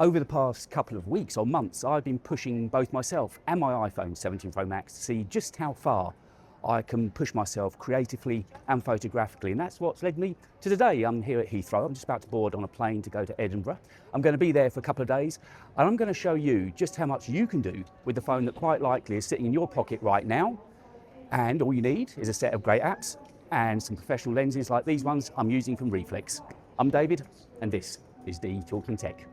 Over the past couple of weeks or months, I've been pushing both myself and my iPhone 17 Pro Max to see just how far I can push myself creatively and photographically. And that's what's led me to today. I'm here at Heathrow. I'm just about to board on a plane to go to Edinburgh. I'm going to be there for a couple of days, and I'm going to show you just how much you can do with the phone that quite likely is sitting in your pocket right now. And all you need is a set of great apps and some professional lenses like these ones I'm using from ReeFlex. I'm David, and this is D Talking Tech.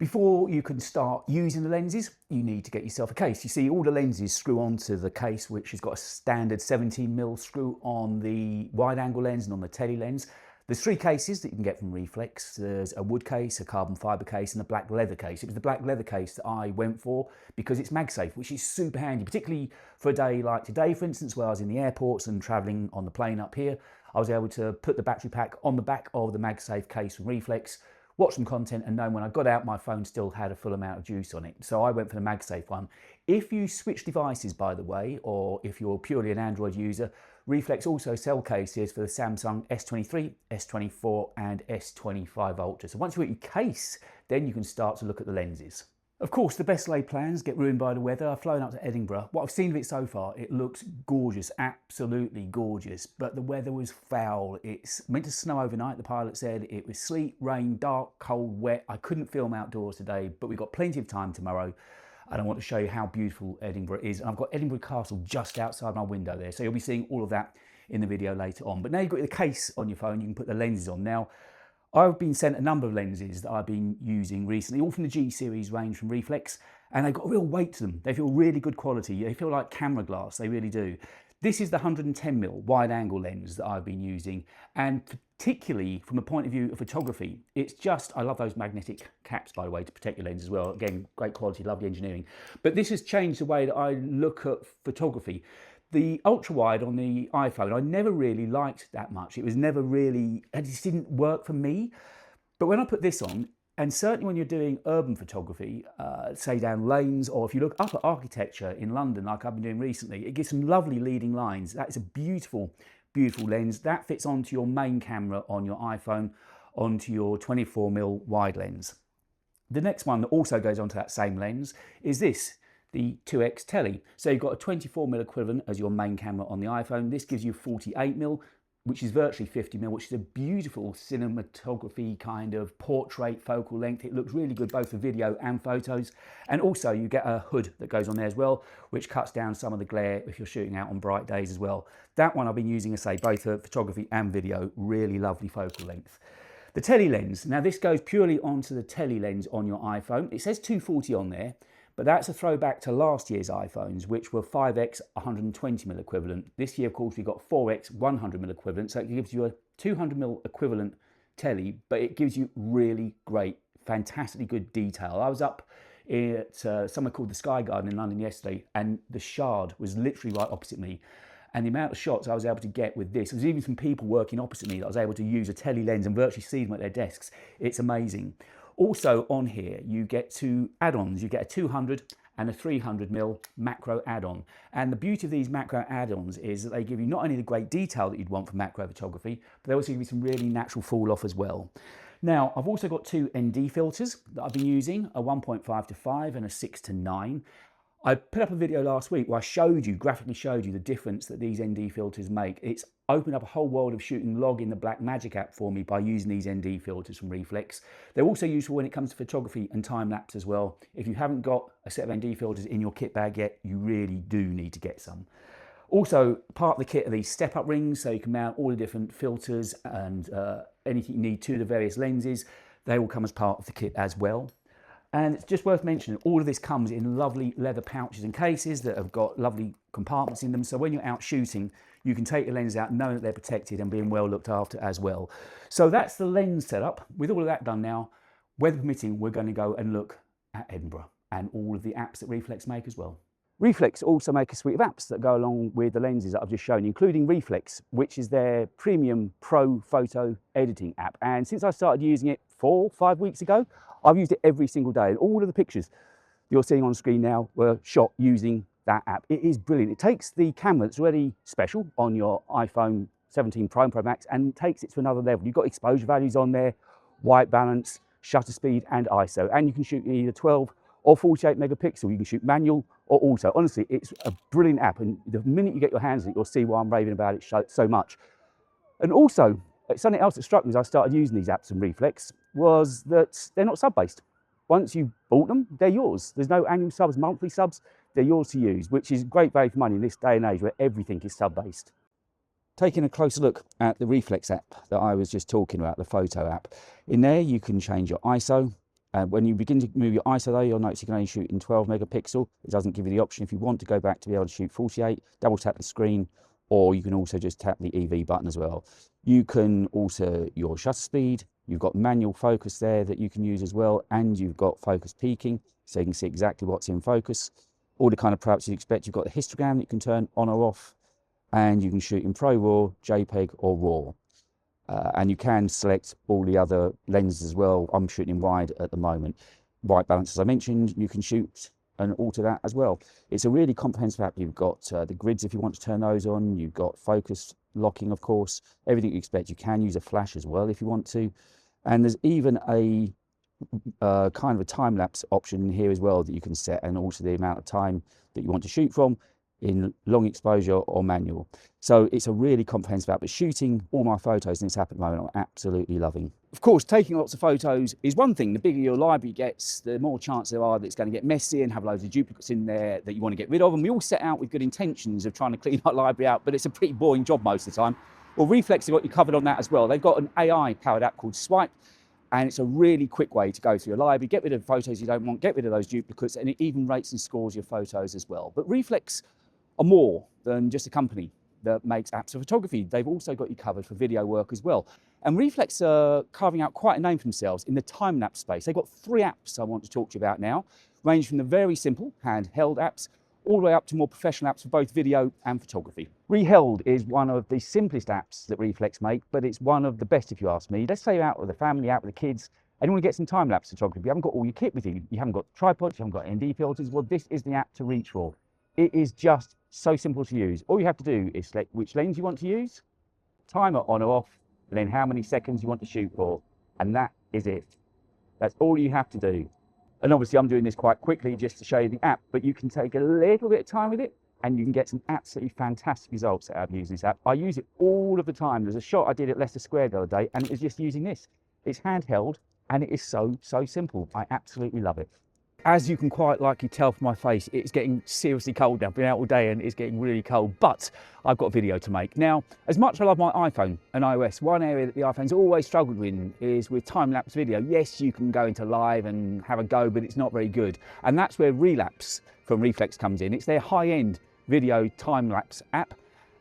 Before you can start using the lenses, you need to get yourself a case. You see, all the lenses screw onto the case, which has got a standard 17mm screw on the wide angle lens and on the tele lens. There's three cases that you can get from ReeFlex. There's a wood case, a carbon fibre case, and a black leather case. It was the black leather case that I went for because it's MagSafe, which is super handy, particularly for a day like today, for instance, where I was in the airports and travelling on the plane up here. I was able to put the battery pack on the back of the MagSafe case from ReeFlex, watch some content, and know when I got out my phone still had a full amount of juice on it. So I went for the MagSafe one. If you switch devices, by the way, or if you're purely an Android user, ReeFlex also sell cases for the Samsung S23, S24 and S25 Ultra. So once you've got your case, then you can start to look at the lenses. Of course, the best laid plans get ruined by the weather. I've flown up to Edinburgh. What I've seen of it so far, it looks gorgeous, absolutely gorgeous, but the weather was foul. It's meant to snow overnight, the pilot said. It was sleet, rain, dark, cold, wet. I couldn't film outdoors today, but we've got plenty of time tomorrow, and I want to show you how beautiful Edinburgh is. And I've got Edinburgh Castle just outside my window there, so you'll be seeing all of that in the video later on. But now you've got the case on your phone, you can put the lenses on. Now, I've been sent a number of lenses that I've been using recently, all from the G-Series range from ReeFlex, and they've got a real weight to them. They feel really good quality. They feel like camera glass, they really do. This is the 110mm wide angle lens that I've been using, and particularly from a point of view of photography, it's just, I love those magnetic caps, by the way, to protect your lens as well. Again, great quality, lovely engineering. But this has changed the way that I look at photography. The ultra wide on the iPhone, I never really liked that much. It was never really, it just didn't work for me. But when I put this on, and certainly when you're doing urban photography, say down lanes, or if you look up at architecture in London, like I've been doing recently, it gives some lovely leading lines. That is a beautiful, beautiful lens. That fits onto your main camera on your iPhone, onto your 24mm wide lens. The next one that also goes onto that same lens is this, the 2x Tele. So you've got a 24mm equivalent as your main camera on the iPhone. This gives you 48mm, which is virtually 50mm, which is a beautiful cinematography kind of portrait focal length. It looks really good both for video and photos. And also you get a hood that goes on there as well, which cuts down some of the glare if you're shooting out on bright days as well. That one I've been using, I say, both for photography and video. Really lovely focal length. The tele lens, now this goes purely onto the tele lens on your iPhone. It says 240 on there, but that's a throwback to last year's iPhones, which were 5x 120mm equivalent. This year, of course, we've got 4x 100mm equivalent, so it gives you a 200mm equivalent tele, but it gives you really great, fantastically good detail. I was up at somewhere called the Sky Garden in London yesterday, and the Shard was literally right opposite me. And the amount of shots I was able to get with this, there's even some people working opposite me that I was able to use a tele lens and virtually see them at their desks. It's amazing. Also on here, you get two add-ons. You get a 200 and a 300mm macro add-on. And the beauty of these macro add-ons is that they give you not only the great detail that you'd want for macro photography, but they also give you some really natural fall off as well. Now, I've also got two ND filters that I've been using, a 1.5 to 5 and a 6 to 9. I put up a video last week where I graphically showed you the difference that these ND filters make. It's opened up a whole world of shooting log in the Blackmagic app for me by using these ND filters from ReeFlex. They're also useful when it comes to photography and time-lapse as well. If you haven't got a set of ND filters in your kit bag yet, you really do need to get some. Also, part of the kit are these step-up rings, so you can mount all the different filters and anything you need to the various lenses. They all come as part of the kit as well. And it's just worth mentioning, all of this comes in lovely leather pouches and cases that have got lovely compartments in them. So when you're out shooting, you can take your lenses out knowing that they're protected and being well looked after as well. So that's the lens setup. With all of that done now, weather permitting, we're going to go and look at Edinburgh and all of the apps that ReeFlex make as well. ReeFlex also make a suite of apps that go along with the lenses that I've just shown you, including ReeFlex, which is their premium pro photo editing app. And since I started using it 4 or 5 weeks ago, I've used it every single day. And all of the pictures you're seeing on screen now were shot using that app. It is brilliant. It takes the camera that's already special on your iPhone 17 Pro and Pro Max and takes it to another level. You've got exposure values on there, white balance, shutter speed and ISO, and you can shoot either 12 or 48 megapixel. You can shoot manual or auto. Honestly, it's a brilliant app, and the minute you get your hands on it, you'll see why I'm raving about it so much. And also, something else that struck me as I started using these apps in Reeflex was that they're not sub-based. Once you've bought them, they're yours. There's no annual subs, monthly subs, they're yours to use, which is great value for money in this day and age where everything is sub-based. Taking a closer look at the Reeflex app that I was just talking about, the photo app. In there, you can change your ISO. When you begin to move your ISO though, you'll notice you can only shoot in 12 megapixel. It doesn't give you the option if you want to go back to be able to shoot 48, double tap the screen, or you can also just tap the EV button as well. You can alter your shutter speed. You've got manual focus there that you can use as well, and you've got focus peaking, so you can see exactly what's in focus. All the kind of props you'd expect. You've got the histogram that you can turn on or off, and you can shoot in Pro RAW, JPEG or RAW. And you can select all the other lenses as well. I'm shooting in wide at the moment. White balance, as I mentioned, you can shoot and alter that as well. It's a really comprehensive app. You've got the grids if you want to turn those on. You've got focus locking, of course. Everything you expect. You can use a flash as well if you want to. And there's even a kind of a time-lapse option here as well that you can set and alter the amount of time that you want to shoot from in long exposure or manual. So it's a really comprehensive app. But shooting all my photos in this app at the moment, I'm absolutely loving. Of course, taking lots of photos is one thing. The bigger your library gets, the more chance there are that it's going to get messy and have loads of duplicates in there that you want to get rid of. And we all set out with good intentions of trying to clean our library out, but it's a pretty boring job most of the time. Well, Reeflex have got you covered on that as well. They've got an AI-powered app called SwAipe, and it's a really quick way to go through your library, get rid of photos you don't want, get rid of those duplicates, and it even rates and scores your photos as well. But Reeflex are more than just a company that makes apps for photography. They've also got you covered for video work as well. And Reeflex are carving out quite a name for themselves in the time-lapse space. They've got 3 apps I want to talk to you about now, ranging from the very simple handheld apps all the way up to more professional apps for both video and photography. ReeHeld is one of the simplest apps that Reeflex make, but it's one of the best if you ask me. Let's say you're out with the family, out with the kids, and you want to get some time-lapse photography. You haven't got all your kit with you. You haven't got tripods, you haven't got ND filters. Well, this is the app to reach for. It is just so simple to use. All you have to do is select which lens you want to use, timer on or off, and then how many seconds you want to shoot for. And that is it. That's all you have to do. And obviously I'm doing this quite quickly just to show you the app, but you can take a little bit of time with it and you can get some absolutely fantastic results out of using this app. I use it all of the time. There's a shot I did at Leicester Square the other day and it was just using this. It's handheld and it is so simple. I absolutely love it. As you can quite likely tell from my face, it's getting seriously cold now. I've been out all day and it's getting really cold, but I've got a video to make. Now, as much as I love my iPhone and iOS, one area that the iPhone's always struggled with is with time-lapse video. Yes, you can go into live and have a go, but it's not very good. And that's where ReeLapse from Reeflex comes in. It's their high-end video time-lapse app.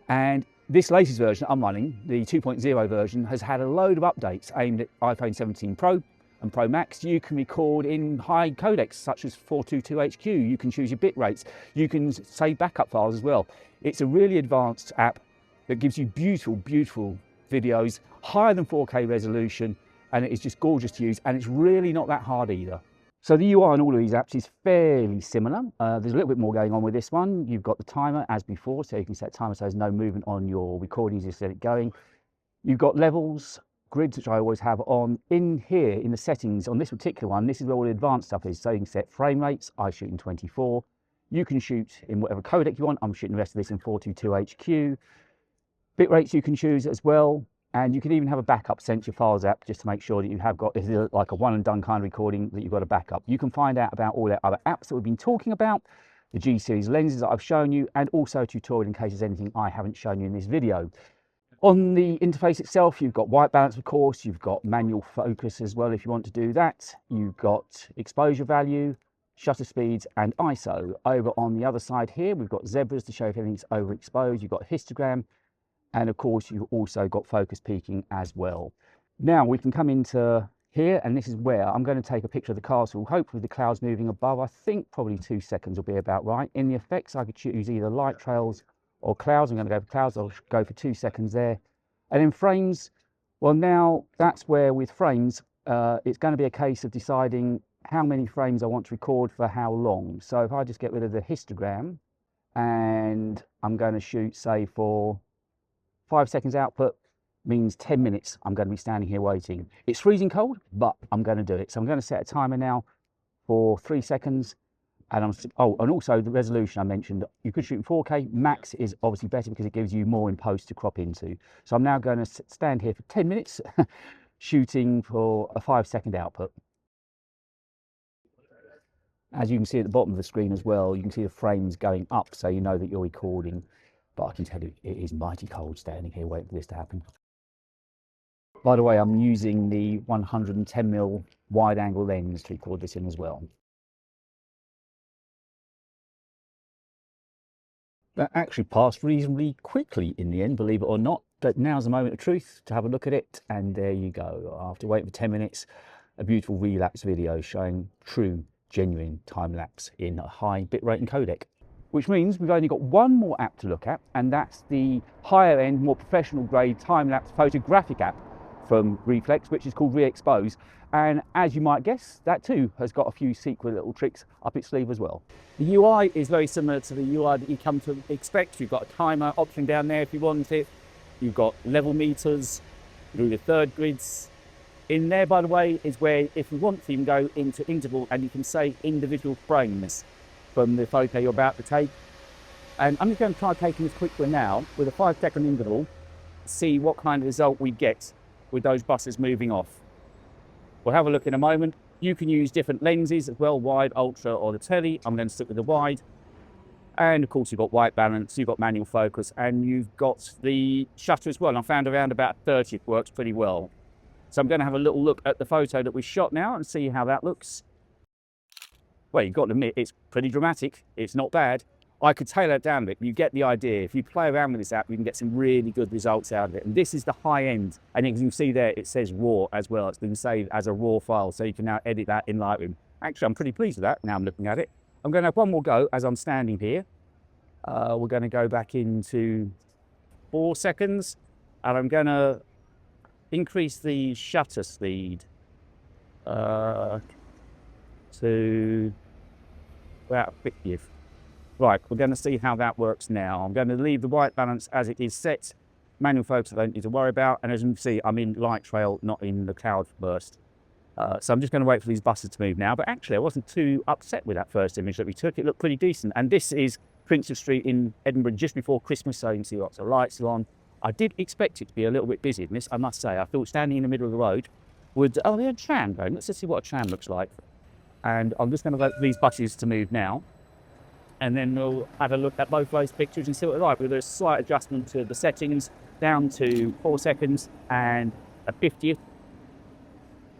And this latest version I'm running, the 2.0 version, has had a load of updates aimed at iPhone 17 Pro and Pro Max. You can record in high codecs such as 422HQ. You can choose your bit rates. You can save backup files as well. It's a really advanced app that gives you beautiful videos, higher than 4K resolution, and it is just gorgeous to use, and it's really not that hard either. So the UI on all of these apps is fairly similar. There's a little bit more going on with this one. You've got the timer as before, so you can set timer so there's no movement on your recordings, you set it going. You've got levels, grids, which I always have on. In here, in the settings, on this particular one, this is where all the advanced stuff is. So you can set frame rates. I shoot in 24. You can shoot in whatever codec you want. I'm shooting the rest of this in 422HQ. Bit rates you can choose as well. And you can even have a backup sent to your files app just to make sure that you have got, if it's like a one and done kind of recording, that you've got a backup. You can find out about all the other apps that we've been talking about, the G-Series lenses that I've shown you, and also a tutorial in case there's anything I haven't shown you in this video. On the interface itself, you've got white balance, of course, you've got manual focus as well if you want to do that. You've got exposure value, shutter speeds, and ISO. Over on the other side here, we've got zebras to show if anything's overexposed. You've got histogram, and of course, you've also got focus peaking as well. Now we can come into here, and this is where I'm going to take a picture of the castle, hopefully the clouds moving above. I think probably 2 seconds will be about right. In the effects, I could choose either light trails or clouds. I'm going to go for clouds. I'll go for 2 seconds there. And in frames, well, now that's where with frames, it's going to be a case of deciding how many frames I want to record for how long. So if I just get rid of the histogram and I'm going to shoot, say, for 5 seconds output means 10 minutes I'm going to be standing here waiting. It's freezing cold, but I'm going to do it. So I'm going to set a timer now for 3 seconds. And and also the resolution I mentioned, you could shoot in 4K. Max is obviously better because it gives you more in post to crop into. So I'm now going to stand here for 10 minutes shooting for a 5 second output. As you can see at the bottom of the screen as well, you can see the frames going up, so you know that you're recording. But I can tell you, it is mighty cold standing here waiting for this to happen. By the way, I'm using the 110mm wide angle lens to record this in as well. That actually passed reasonably quickly in the end, believe it or not. But now's the moment of truth to have a look at it, and there you go. After waiting for 10 minutes, a beautiful relapse video showing true, genuine time lapse in a high bitrate and codec. Which means we've only got one more app to look at, and that's the higher end, more professional grade time-lapse photographic app from Reeflex, which is called ReeXpose. And as you might guess, that too has got a few secret little tricks up its sleeve as well. The UI is very similar to the UI that you come to expect. You've got a timer option down there if you want it. You've got level meters, through the third grids. In there, by the way, is where if you want to, you can go into interval and you can say individual frames from the photo you're about to take. And I'm just going to try taking this quick one now with a 5 second interval, see what kind of result we get with those buses moving off. We'll have a look in a moment. You can use different lenses as well, wide, ultra, or the tele. I'm going to stick with the wide. And of course you've got white balance, you've got manual focus, and you've got the shutter as well. And I found around about 30 works pretty well. So I'm going to have a little look at the photo that we shot now and see how that looks. Well, you've got to admit, it's pretty dramatic. It's not bad. I could tailor it down a bit, but you get the idea. If you play around with this app, you can get some really good results out of it. And this is the high end. And as you can see there, it says RAW as well. It's been saved as a RAW file, so you can now edit that in Lightroom. Actually, I'm pretty pleased with that. Now I'm looking at it. I'm going to have one more go as I'm standing here. We're going to go back into 4 seconds. And I'm going to increase the shutter speed to about 50th. Right, we're going to see how that works now. I'm going to leave the white balance as it is set. Manual focus I don't need to worry about. And as you can see, I'm in light trail, not in the cloud burst. So I'm just going to wait for these buses to move now. But actually, I wasn't too upset with that first image that we took. It looked pretty decent. And this is Princes Street in Edinburgh just before Christmas, so you can see lots of lights are on. I did expect it to be a little bit busy in this, I must say. I thought standing in the middle of the road would... Oh, there's a tram going. Let's just see what a tram looks like. And I'm just going to wait for these buses to move now. And then we'll have a look at both those pictures and see what they're like. With a slight adjustment to the settings down to 4 seconds and a 50th.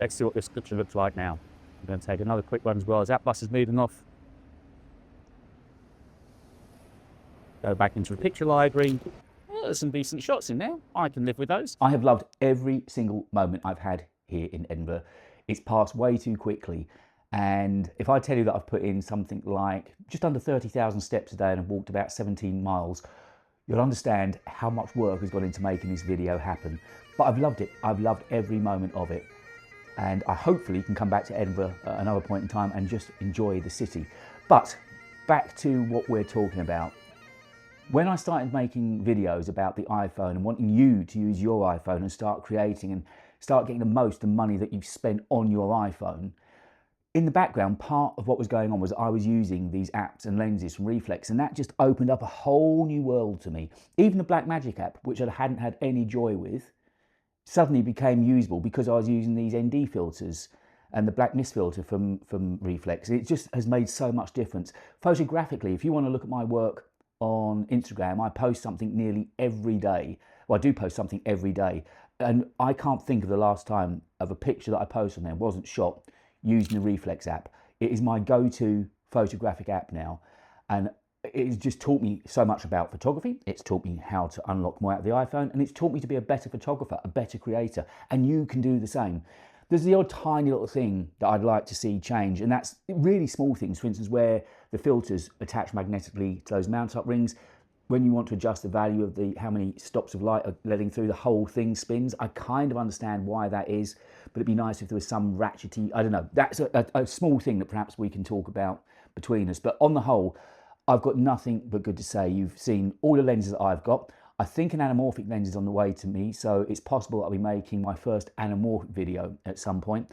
Let's see what this picture looks like now. I'm going to take another quick one as well as that bus is moving off. Go back into the picture library. Well, there's some decent shots in there. I can live with those. I have loved every single moment I've had here in Edinburgh. It's passed way too quickly. And if I tell you that I've put in something like just under 30,000 steps a day and I've walked about 17 miles, you'll understand how much work has gone into making this video happen. But I've loved it. I've loved every moment of it. And I hopefully can come back to Edinburgh at another point in time and just enjoy the city. But back to what we're talking about. When I started making videos about the iPhone and wanting you to use your iPhone and start creating and start getting the most of the money that you've spent on your iPhone, in the background, part of what was going on was I was using these apps and lenses from Reeflex, and that just opened up a whole new world to me. Even the Blackmagic app, which I hadn't had any joy with, suddenly became usable because I was using these ND filters and the Blackmist filter from Reeflex. It just has made so much difference. Photographically, if you want to look at my work on Instagram, I post something nearly every day. Well, I do post something every day, and I can't think of the last time of a picture that I posted on there wasn't shot using the Reeflex app. It is my go-to photographic app now, and it's just taught me so much about photography. It's taught me how to unlock more out of the iPhone, and it's taught me to be a better photographer, a better creator, and you can do the same. There's the odd tiny little thing that I'd like to see change, and that's really small things. For instance, where the filters attach magnetically to those mount-up rings. When you want to adjust the value of how many stops of light are letting through, the whole thing spins. I kind of understand why that is, but it'd be nice if there was some ratchety, I don't know. That's a small thing that perhaps we can talk about between us. But on the whole, I've got nothing but good to say. You've seen all the lenses that I've got. I think an anamorphic lens is on the way to me, so it's possible I'll be making my first anamorphic video at some point.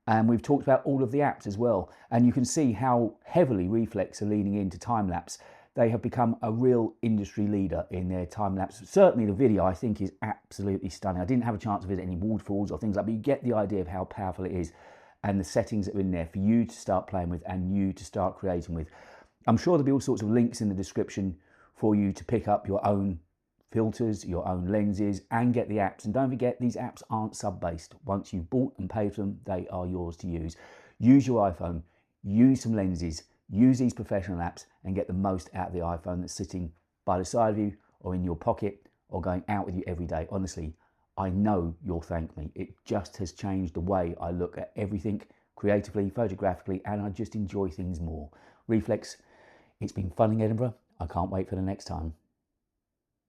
And we've talked about all of the apps as well. And you can see how heavily Reeflex are leaning into time-lapse. They have become a real industry leader in their time-lapse. Certainly the video I think is absolutely stunning. I didn't have a chance to visit any waterfalls or things like that, but you get the idea of how powerful it is and the settings that are in there for you to start playing with and you to start creating with. I'm sure there'll be all sorts of links in the description for you to pick up your own filters, your own lenses, and get the apps. And don't forget, these apps aren't sub-based. Once you've bought and paid for them, they are yours to use. Use your iPhone, use some lenses, use these professional apps, and get the most out of the iPhone that's sitting by the side of you or in your pocket or going out with you every day. Honestly, I know you'll thank me. It just has changed the way I look at everything creatively, photographically, and I just enjoy things more. Reeflex, it's been fun in Edinburgh. I can't wait for the next time.